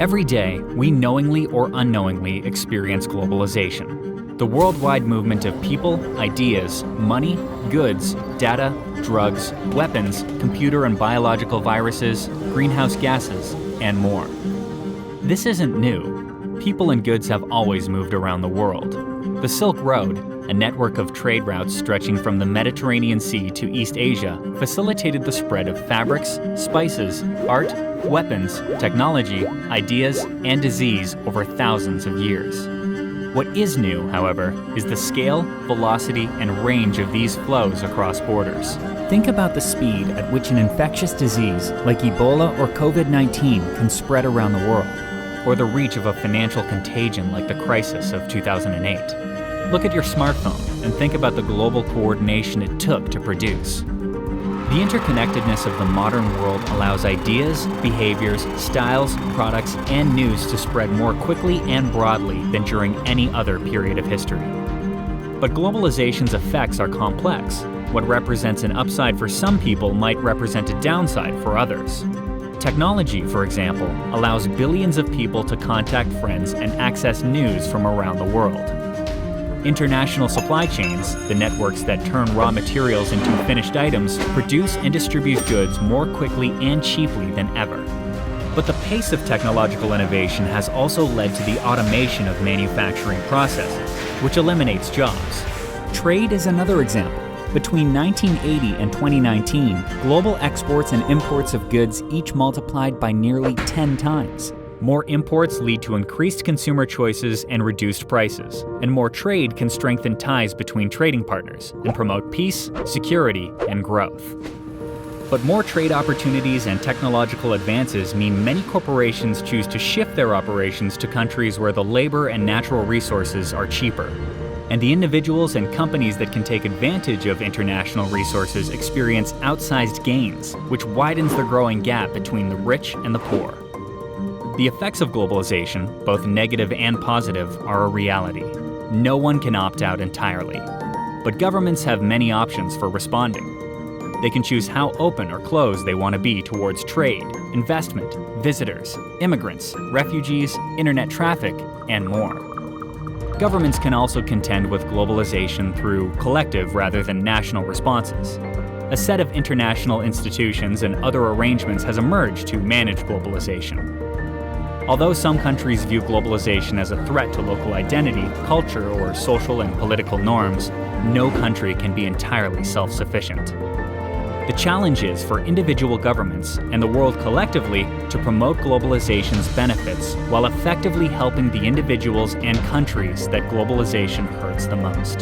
Every day, we knowingly or unknowingly experience globalization, the worldwide movement of people, ideas, money, goods, data, drugs, weapons, computer and biological viruses, greenhouse gases, and more. This isn't new. People and goods have always moved around the world. The Silk Road, a network of trade routes stretching from the Mediterranean Sea to East Asia, facilitated the spread of fabrics, spices, art, weapons, technology, ideas, and disease over thousands of years. What is new, however, is the scale, velocity, and range of these flows across borders. Think about the speed at which an infectious disease like Ebola or COVID-19 can spread around the world, or the reach of a financial contagion like the crisis of 2008. Look at your smartphone and think about the global coordination it took to produce. The interconnectedness of the modern world allows ideas, behaviors, styles, products, and news to spread more quickly and broadly than during any other period of history. But globalization's effects are complex. What represents an upside for some people might represent a downside for others. Technology, for example, allows billions of people to contact friends and access news from around the world. International supply chains, the networks that turn raw materials into finished items, produce and distribute goods more quickly and cheaply than ever. But the pace of technological innovation has also led to the automation of manufacturing processes, which eliminates jobs. Trade is another example. Between 1980 and 2019, global exports and imports of goods each multiplied by nearly 10 times. More imports lead to increased consumer choices and reduced prices, and more trade can strengthen ties between trading partners and promote peace, security, and growth. But more trade opportunities and technological advances mean many corporations choose to shift their operations to countries where the labor and natural resources are cheaper. And the individuals and companies that can take advantage of international resources experience outsized gains, which widens the growing gap between the rich and the poor. The effects of globalization, both negative and positive, are a reality. No one can opt out entirely. But governments have many options for responding. They can choose how open or closed they want to be towards trade, investment, visitors, immigrants, refugees, internet traffic, and more. Governments can also contend with globalization through collective rather than national responses. A set of international institutions and other arrangements has emerged to manage globalization. Although some countries view globalization as a threat to local identity, culture, or social and political norms, no country can be entirely self-sufficient. The challenge is for individual governments and the world collectively to promote globalization's benefits while effectively helping the individuals and countries that globalization hurts the most.